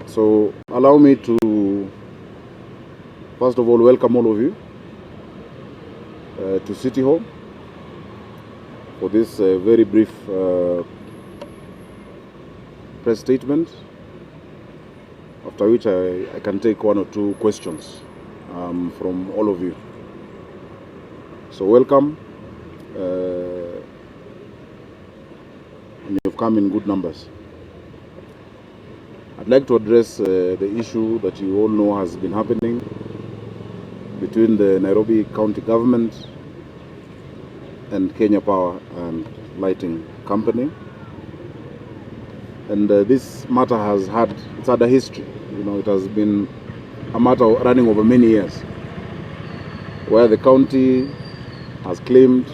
So allow me to, first of all, welcome all of you to City Hall for this very brief press statement, after which I can take one or two questions from all of you. So welcome, and you've come in good numbers. I'd like to address the issue that you all know has been happening between the Nairobi County Government and Kenya Power and Lighting Company. And this matter has had a history. You know, it has been a matter running over many years, where the county has claimed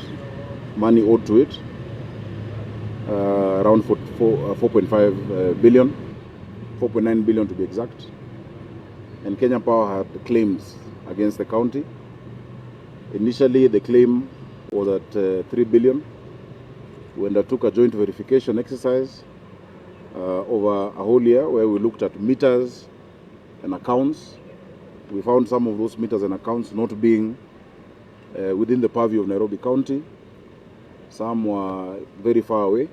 money owed to it, around 4.5 billion, 4.9 billion to be exact. And Kenya Power had claims against the county. Initially, the claim was at 3 billion. We undertook a joint verification exercise over a whole year, where we looked at meters and accounts. We found some of those meters and accounts not being within the purview of Nairobi County. Some were very far away.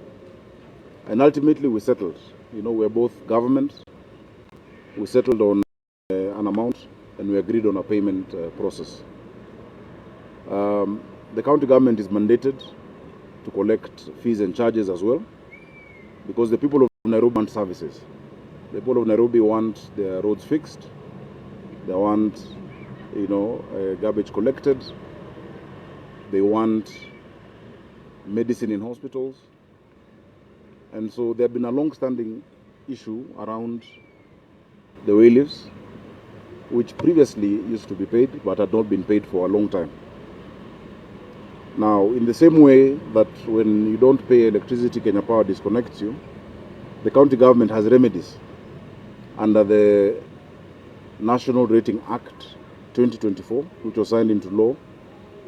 And ultimately we settled. You know, we're both government. We settled on an amount, and we agreed on a payment process. The county government is mandated to collect fees and charges as well, because the people of Nairobi want services. The people of Nairobi want their roads fixed. They want, garbage collected. They want medicine in hospitals. And so there had been a long-standing issue around the bailiffs, which previously used to be paid but had not been paid for a long time. Now, in the same way that when you don't pay electricity, Kenya Power disconnects you, the county government has remedies under the National Rating Act 2024, which was signed into law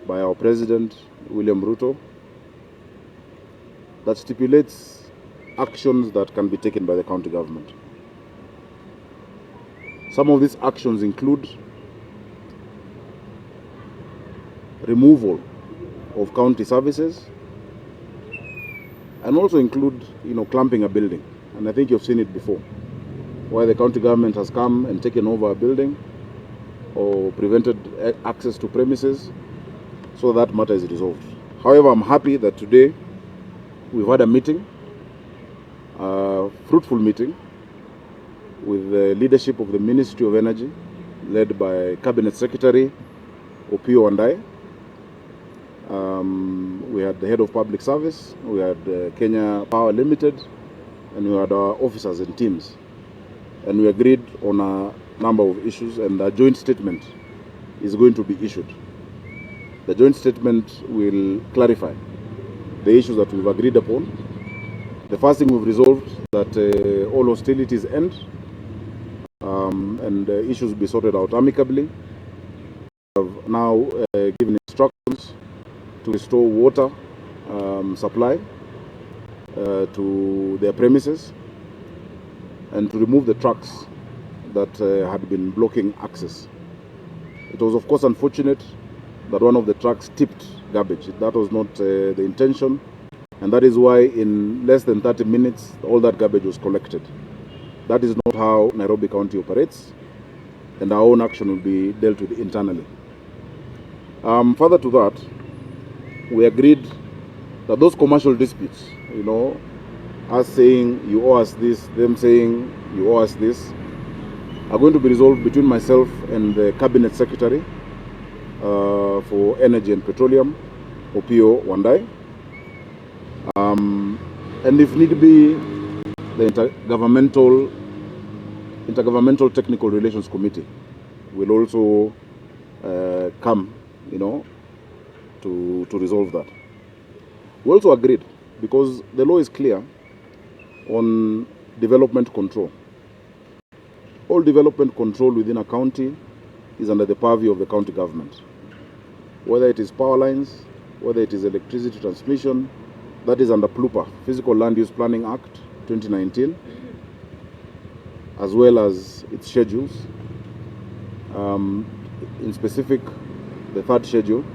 by our President, William Ruto, that stipulates actions that can be taken by the county government. Some of these actions include removal of county services, and also include, clamping a building. And I think you've seen it before, where the county government has come and taken over a building or prevented access to premises, so that matter is resolved. However, I'm happy that today we've had a meeting, a fruitful meeting, with the leadership of the Ministry of Energy, led by Cabinet Secretary Opio and I. We had the head of public service, we had Kenya Power Limited, and we had our officers and teams. And we agreed on a number of issues, and a joint statement is going to be issued. The joint statement will clarify the issues that we've agreed upon. The first thing we've resolved that all hostilities end, and issues be sorted out amicably. We have now given instructions to restore water supply to their premises, and to remove the trucks that had been blocking access. It was, of course, unfortunate that one of the trucks tipped garbage. That was not the intention, and that is why in less than 30 minutes all that garbage was collected. That is not how Nairobi County operates, and our own action will be dealt with internally. Further to that, we agreed that those commercial disputes, us saying you owe us this, them saying you owe us this, are going to be resolved between myself and the Cabinet Secretary for Energy and Petroleum, Opio Wandai. And if need be, the Intergovernmental Technical Relations Committee will also come, to resolve that. We also agreed, because the law is clear on development control. All development control within a county is under the purview of the county government. Whether it is power lines, whether it is electricity transmission, that is under PLUPA, Physical Land Use Planning Act 2019. as well as its schedules. In specific, the third schedule.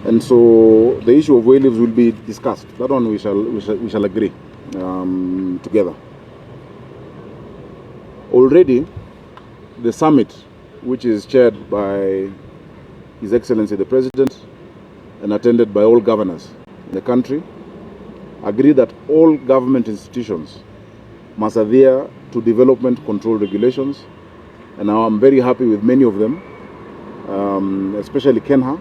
And so the issue of wayleaves will be discussed. That one we shall agree together. Already, the summit, which is chaired by His Excellency the President and attended by all governors in the country, agreed that all government institutions must adhere to development control regulations. And now I'm very happy with many of them, especially Kenha,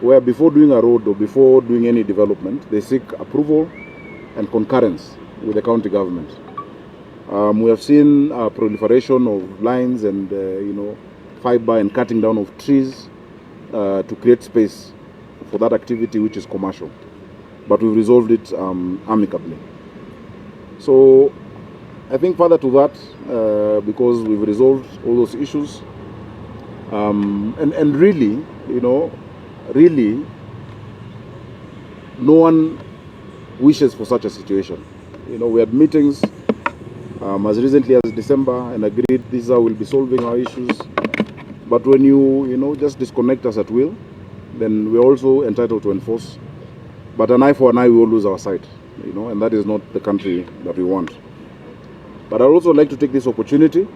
where before doing a road or before doing any development, they seek approval and concurrence with the county government. We have seen proliferation of lines and fiber and cutting down of trees to create space for that activity which is commercial. But we've resolved it amicably. So I think further to that, because we've resolved all those issues, and really, really, no one wishes for such a situation. We had meetings as recently as December and agreed this is how we'll be solving our issues. But when you just disconnect us at will, then we're also entitled to enforce. But an eye for an eye, we will lose our sight, and that is not the country that we want. But I'd also like to take this opportunity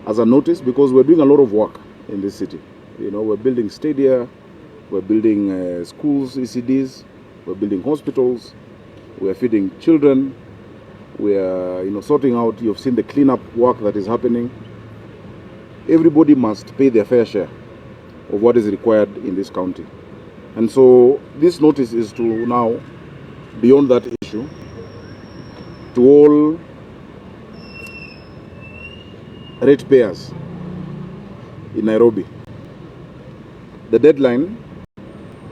as a notice, because we're doing a lot of work in this city. We're building stadia, we're building schools, ECDs, we're building hospitals, we're feeding children, we're sorting out, you've seen the cleanup work that is happening. Everybody must pay their fair share of what is required in this county. And so this notice is to now, beyond that issue, to all ratepayers in Nairobi. The deadline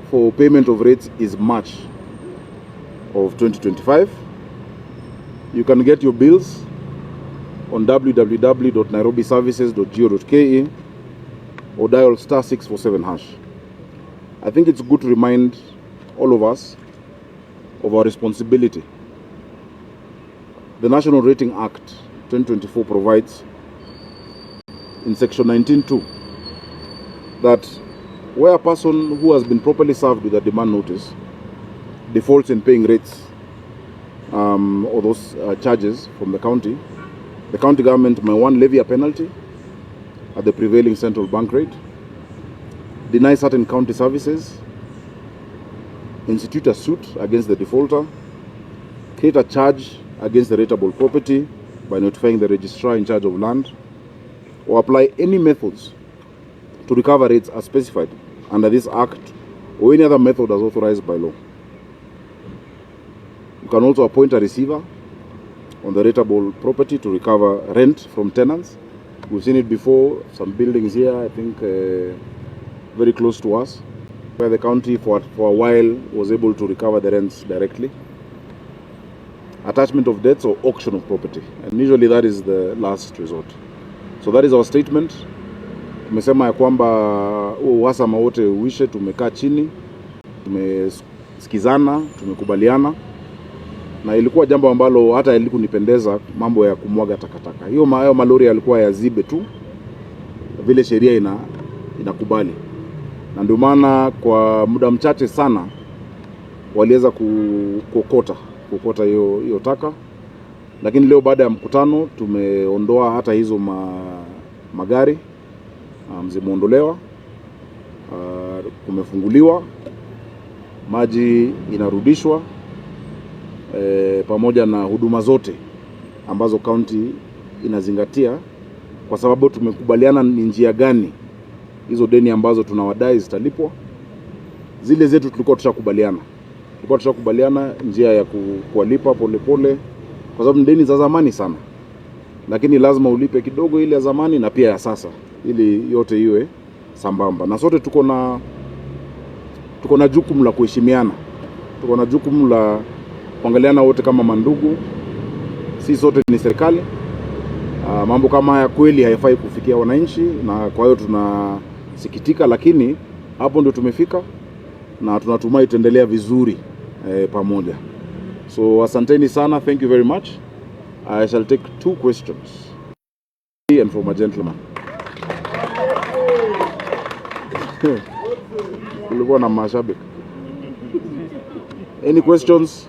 for payment of rates is March of 2025. You can get your bills on www.nairobiservices.go.ke or dial *647#. I think it's good to remind all of us of our responsibility. The National Rating Act 2024 provides in section 19(2) that where a person who has been properly served with a demand notice defaults in paying rates or those charges from the county government may, one, levy a penalty at the prevailing central bank rate, deny certain county services, institute a suit against the defaulter, create a charge against the rateable property by notifying the registrar in charge of land, or apply any methods to recover rates as specified under this act or any other method as authorized by law. You can also appoint a receiver on the rateable property to recover rent from tenants. We've seen it before, some buildings here, I think very close to us, where the county for a while was able to recover the rents directly. Attachment of debts or auction of property, and usually that is the last resort. So that is our statement. Tumesema ya kwamba uhasama wote uishe, tumekaa chini, tumesikizana, tumekubaliana, na ilikuwa jambo ambalo hata ilikunipendeza mambo ya kumwaga takataka. Hiyo malori yalikuwa yazibe tu vile sheria inakubali. Na ndio maana kwa muda mchache sana waliweza kukokota hiyo taka. Lakini leo baada ya mkutano tumeondoa hata hizo magari, zimeondolewa, kumefunguliwa, maji inarudishwa, pamoja na huduma zote ambazo county inazingatia, kwa sababu tumekubaliana ni njia gani hizo deni ambazo tunawadai zitalipwa. Zile zetu tulikuwa tushakubaliana njia ya kuwalipa polepole, kwa sababu deni za zamani sana, lakini lazima ulipe kidogo ile ya zamani na pia ya sasa, ili yote iwe sambamba. Na sote tuko na jukumu la kuheshimiana, tuko na jukumu la kuangaliana wote kama mandugu. Si sote ni serikali. Mambo kama haya kweli haifai kufikia wananchi, na kwa hiyo tunasikitika, lakini hapo ndio tumefika na tunatumai tuendelea vizuri pamoja. So asanteni sana, thank you very much. I shall take 2 questions, and from a gentleman. Kulikuwa na mashabiki. Any questions?